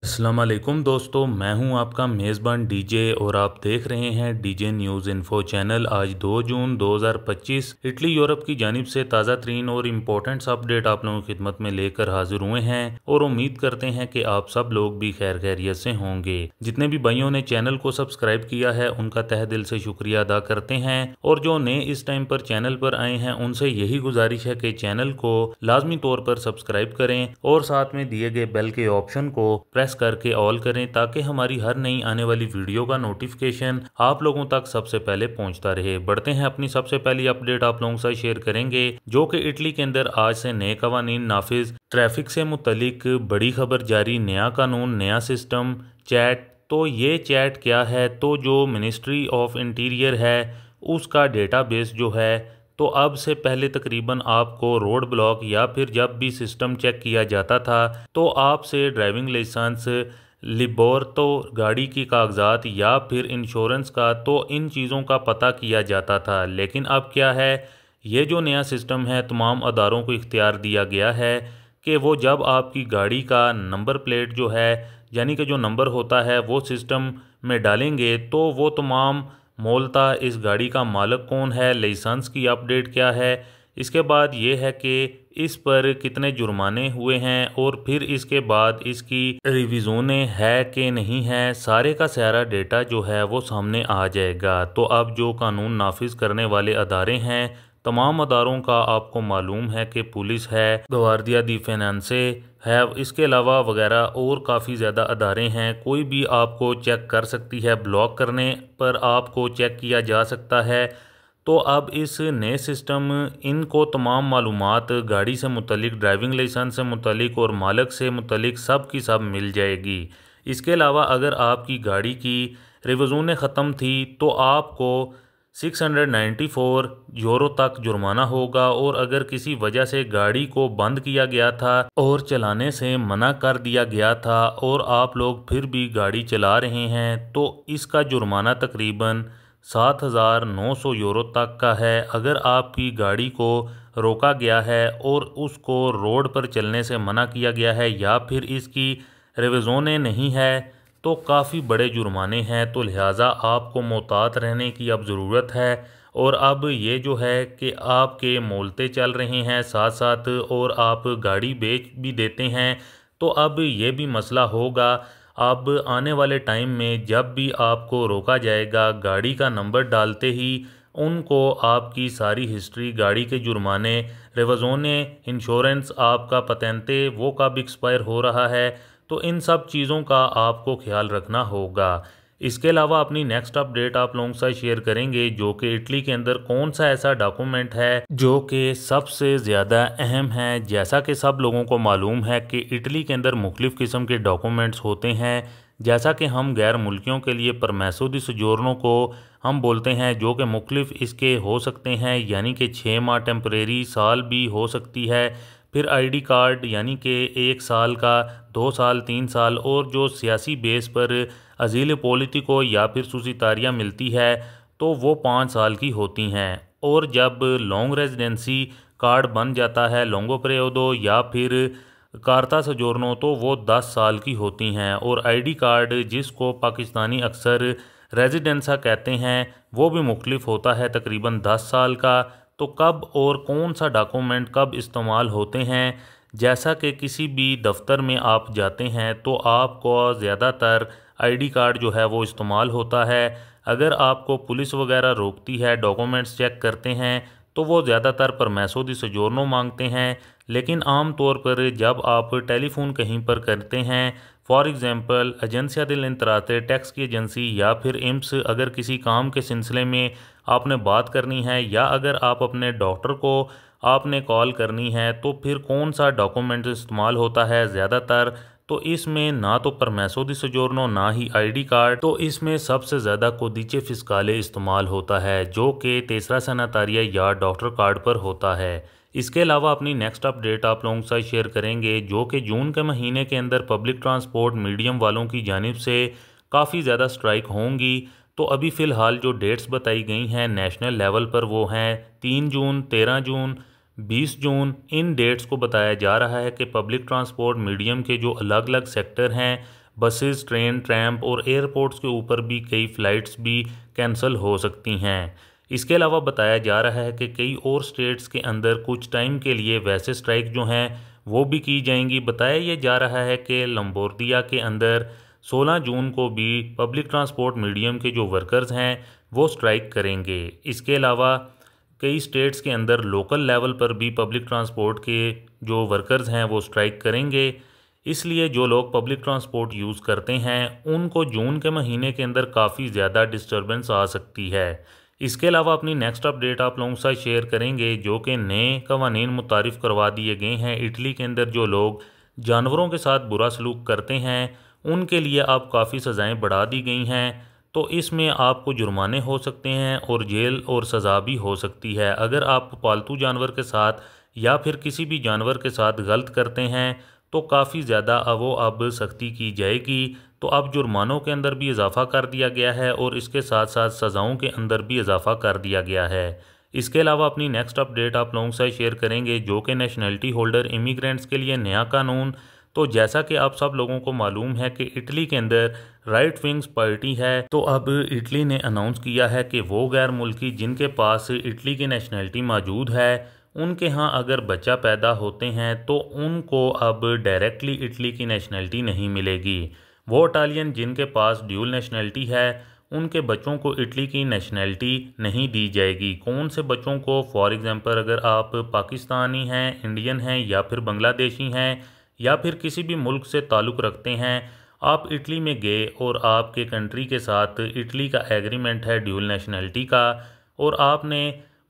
अस्सलाम वालेकुम दोस्तों, मैं हूं आपका मेज़बान डीजे और आप देख रहे हैं डीजे न्यूज़ इन्फो चैनल। आज 2 जून 2025 इटली यूरोप की जानिब से ताज़ा तरीन और इम्पोर्टेंट्स अपडेट आप लोगों की खिदमत में लेकर हाजिर हुए हैं और उम्मीद करते हैं कि आप सब लोग भी खैर खैरियत से होंगे। जितने भी भाइयों ने चैनल को सब्सक्राइब किया है उनका तहे दिल से शुक्रिया अदा करते हैं और जो नए इस टाइम पर चैनल पर आए हैं उनसे यही गुजारिश है कि चैनल को लाजमी तौर पर सब्सक्राइब करें और साथ में दिए गए बेल के ऑप्शन को प्रेस करके ऑल करें ताकि हमारी हर नई आने वाली वीडियो का नोटिफिकेशन आप लोगों तक सबसे पहले पहुंचता रहे। बढ़ते हैं अपनी सबसे पहली अपडेट आप लोगों के साथ शेयर करेंगे जो कि इटली के अंदर आज से नए कवानीन नाफिज, ट्रैफिक से मुतलिक बड़ी खबर जारी, नया कानून, नया सिस्टम, चैट। तो ये चैट क्या है? तो जो मिनिस्ट्री ऑफ इंटीरियर है उसका डेटाबेस जो है, तो अब से पहले तकरीबन आपको रोड ब्लॉक या फिर जब भी सिस्टम चेक किया जाता था तो आपसे ड्राइविंग लाइसेंस, लिबोर तो गाड़ी की कागजात या फिर इंश्योरेंस का, तो इन चीज़ों का पता किया जाता था। लेकिन अब क्या है, ये जो नया सिस्टम है तमाम अदारों को इख्तियार दिया गया है कि वो जब आपकी गाड़ी का नंबर प्लेट जो है यानी कि जो नंबर होता है वो सिस्टम में डालेंगे तो वो तमाम मोलता इस गाड़ी का मालिक कौन है, लाइसेंस की अपडेट क्या है, इसके बाद ये है कि इस पर कितने जुर्माने हुए हैं और फिर इसके बाद इसकी रिविज़नें है कि नहीं है, सारे का सारा डेटा जो है वो सामने आ जाएगा। तो अब जो कानून नाफिज करने वाले अदारे हैं, तमाम अदारों का आपको मालूम है कि पुलिस है, गवार्डिया दी फिनांसे है, इसके अलावा वगैरह और काफ़ी ज़्यादा अदारे हैं। कोई भी आपको चेक कर सकती है, ब्लॉक करने पर आपको चेक किया जा सकता है। तो अब इस नए सिस्टम इनको तमाम मालूमात गाड़ी से मुतलिक, ड्राइविंग लाइसेंस से मुतलिक और मालिक से मुतलिक सब की सब मिल जाएगी। इसके अलावा अगर आपकी गाड़ी की रिविज़नें ख़त्म थी तो आपको 694 यूरो तक जुर्माना होगा और अगर किसी वजह से गाड़ी को बंद किया गया था और चलाने से मना कर दिया गया था और आप लोग फिर भी गाड़ी चला रहे हैं तो इसका जुर्माना तकरीबन 7,900 यूरो तक का है। अगर आपकी गाड़ी को रोका गया है और उसको रोड पर चलने से मना किया गया है या फिर इसकी रिविज़नें नहीं है तो काफ़ी बड़े जुर्माने हैं। तो लिहाजा आपको मोहतात रहने की अब ज़रूरत है। और अब ये जो है कि आपके मोलते चल रहे हैं साथ साथ और आप गाड़ी बेच भी देते हैं, तो अब ये भी मसला होगा। अब आने वाले टाइम में जब भी आपको रोका जाएगा, गाड़ी का नंबर डालते ही उनको आपकी सारी हिस्ट्री, गाड़ी के जुर्माने, रिवज़नें, इंश्योरेंस, आपका पतेंते वो कब एक्सपायर हो रहा है, तो इन सब चीज़ों का आपको ख्याल रखना होगा। इसके अलावा अपनी नेक्स्ट अपडेट आप लोगों के साथ शेयर करेंगे जो कि इटली के अंदर कौन सा ऐसा डॉक्यूमेंट है जो कि सबसे ज़्यादा अहम है। जैसा कि सब लोगों को मालूम है कि इटली के अंदर मुख्तलिफ़ किस्म के डॉक्यूमेंट्स होते हैं, जैसा कि हम गैर मुल्कियों के लिए परमेसो दी सोजोर्नो को हम बोलते हैं, जो कि मुख्तलिफ़ इसके हो सकते हैं, यानी कि 6 माह टेम्परेरी, साल भी हो सकती है, फिर आईडी कार्ड यानी कि 1 साल का, 2 साल, 3 साल, और जो सियासी बेस पर अजील पॉलिटिको या फिर सुसितारियाँ मिलती है तो वो 5 साल की होती हैं। और जब लॉन्ग रेजिडेंसी कार्ड बन जाता है, लॉन्गो परेओदो या फिर कार्ता सजोर्नो, तो वो 10 साल की होती हैं। और आईडी कार्ड जिसको पाकिस्तानी अक्सर रेजिडेंसा कहते हैं वो भी मुख्तलिफ होता है, तकरीबन 10 साल का। तो कब और कौन सा डॉक्यूमेंट कब इस्तेमाल होते हैं, जैसा कि किसी भी दफ्तर में आप जाते हैं तो आपको ज़्यादातर आईडी कार्ड जो है वो इस्तेमाल होता है। अगर आपको पुलिस वगैरह रोकती है, डॉक्यूमेंट्स चेक करते हैं, तो वो ज़्यादातर परमेसो दी सोजोर्नो मांगते हैं। लेकिन आम तौर पर जब आप टेलीफोन कहीं पर करते हैं, फॉर एग्ज़ाम्पल एजेंसिया दिल इंतराते, टैक्स की एजेंसी या फिर इम्स, अगर किसी काम के सिलसिले में आपने बात करनी है या अगर आप अपने डॉक्टर को आपने कॉल करनी है, तो फिर कौन सा डॉक्यूमेंट इस्तेमाल होता है ज़्यादातर, तो इसमें ना तो परमेसो दी सोजोर्नो ना ही आईडी कार्ड, तो इसमें सबसे ज़्यादा कोदीचे फिस्काले इस्तेमाल होता है जो कि तेसरा सनातारिया या डॉक्टर कार्ड पर होता है। इसके अलावा अपनी नेक्स्ट अपडेट आप लोगों के साथ शेयर करेंगे जो कि जून के महीने के अंदर पब्लिक ट्रांसपोर्ट मीडियम वालों की जानिब से काफ़ी ज़्यादा स्ट्राइक होंगी। तो अभी फ़िलहाल जो डेट्स बताई गई हैं नेशनल लेवल पर वो हैं 3 जून, 13 जून, 20 जून। इन डेट्स को बताया जा रहा है कि पब्लिक ट्रांसपोर्ट मीडियम के जो अलग अलग सेक्टर हैं बसेस, ट्रेन, ट्रैम और एयरपोर्ट्स के ऊपर भी कई फ़्लाइट्स भी कैंसिल हो सकती हैं। इसके अलावा बताया जा रहा है कि कई और स्टेट्स के अंदर कुछ टाइम के लिए वैसे स्ट्राइक जो हैं वो भी की जाएंगी। बताया ये जा रहा है कि लंबोर्दिया के अंदर 16 जून को भी पब्लिक ट्रांसपोर्ट मीडियम के जो वर्कर्स हैं वो स्ट्राइक करेंगे। इसके अलावा कई स्टेट्स के अंदर लोकल लेवल पर भी पब्लिक ट्रांसपोर्ट के जो वर्कर्स हैं वो स्ट्राइक करेंगे। इसलिए जो लोग पब्लिक ट्रांसपोर्ट यूज़ करते हैं उनको जून के महीने के अंदर काफ़ी ज़्यादा डिस्टर्बेंस आ सकती है। इसके अलावा अपनी नेक्स्ट अपडेट आप लोगों के साथ शेयर करेंगे जो कि नए कवानीन मुतारिफ़ करवा दिए गए हैं। इटली के अंदर जो लोग जानवरों के साथ बुरा सलूक करते हैं उनके लिए अब काफ़ी सज़ाएँ बढ़ा दी गई हैं। तो इसमें आपको जुर्माने हो सकते हैं और जेल और सज़ा भी हो सकती है। अगर आप पालतू जानवर के साथ या फिर किसी भी जानवर के साथ गलत करते हैं तो काफ़ी ज़्यादा अब सख्ती की जाएगी। तो अब जुर्मानों के अंदर भी इजाफ़ा कर दिया गया है और इसके साथ साथ सज़ाओं के अंदर भी इजाफ़ा कर दिया गया है। इसके अलावा अपनी नेक्स्ट अपडेट आप लोगों से शेयर करेंगे जो कि नेशनलिटी होल्डर इमिग्रेंट्स के लिए नया कानून। तो जैसा कि आप सब लोगों को मालूम है कि इटली के अंदर राइट विंग्स पार्टी है, तो अब इटली ने अनाउंस किया है कि वो गैर मुल्की जिनके पास इटली की नेशनलिटी मौजूद है उनके यहाँ अगर बच्चा पैदा होते हैं तो उनको अब डायरेक्टली इटली की नेशनलिटी नहीं मिलेगी। वो इटालियन जिनके पास ड्यूल नेशनलिटी है उनके बच्चों को इटली की नेशनलिटी नहीं दी जाएगी। कौन से बच्चों को? फॉर एग्ज़ाम्पल अगर आप पाकिस्तानी हैं, इंडियन हैं या फिर बांग्लादेशी हैं या फिर किसी भी मुल्क से ताल्लुक़ रखते हैं, आप इटली में गए और आपके कंट्री के साथ इटली का एग्रीमेंट है ड्यूल नेशनलिटी का और आपने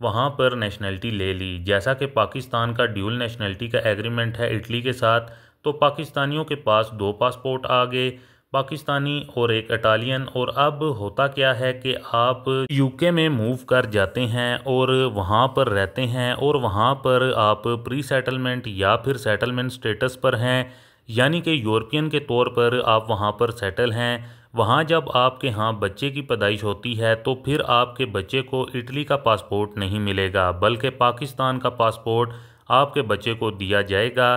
वहाँ पर नेशनलिटी ले ली, जैसा कि पाकिस्तान का ड्यूल नेशनलिटी का एग्रीमेंट है इटली के साथ, तो पाकिस्तानियों के पास 2 पासपोर्ट आ गए, पाकिस्तानी और एक इटालियन। और अब होता क्या है कि आप यूके में मूव कर जाते हैं और वहाँ पर रहते हैं और वहाँ पर आप प्री सेटलमेंट या फिर सेटलमेंट स्टेटस पर हैं, यानी कि यूरोपियन के तौर पर आप वहाँ पर सेटल हैं। वहाँ जब आपके यहाँ बच्चे की पैदाइश होती है तो फिर आपके बच्चे को इटली का पासपोर्ट नहीं मिलेगा बल्कि पाकिस्तान का पासपोर्ट आपके बच्चे को दिया जाएगा।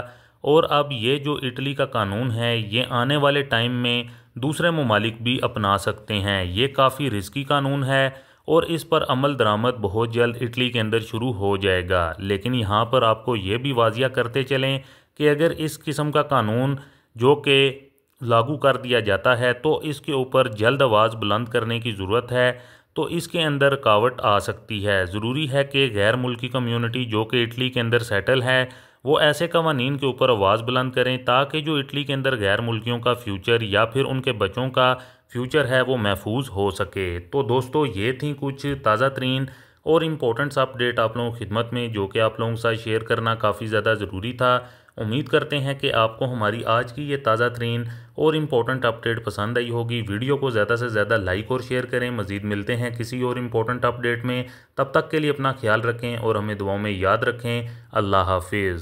और अब ये जो इटली का कानून है ये आने वाले टाइम में दूसरे ममालिक भी अपना सकते हैं। ये काफ़ी रिस्की कानून है और इस पर अमल दरामद बहुत जल्द इटली के अंदर शुरू हो जाएगा। लेकिन यहाँ पर आपको ये भी वाजिया करते चलें कि अगर इस किस्म का कानून जो कि लागू कर दिया जाता है तो इसके ऊपर जल्द आवाज़ बुलंद करने की ज़रूरत है। तो इसके अंदर रुकावट आ सकती है। ज़रूरी है कि गैर मुल्की कम्यूनिटी जो कि इटली के अंदर सेटल है वो ऐसे कवानीन के ऊपर आवाज़ बुलंद करें ताकि जो इटली के अंदर गैर मुल्कियों का फ्यूचर या फिर उनके बच्चों का फ्यूचर है वो महफूज हो सके। तो दोस्तों ये थी कुछ ताज़ा तरीन और इम्पोर्टेंट्स अपडेट आप लोगों की खिदमत में जो कि आप लोगों के साथ शेयर करना काफ़ी ज़्यादा ज़रूरी था। उम्मीद करते हैं कि आपको हमारी आज की ये ताज़ा तरीन और इम्पोर्टेंट अपडेट पसंद आई होगी। वीडियो को ज़्यादा से ज़्यादा लाइक और शेयर करें। मज़ीद मिलते हैं किसी और इम्पोर्टेंट अपडेट में, तब तक के लिए अपना ख्याल रखें और हमें दुआओं में याद रखें। अल्लाह हाफिज़।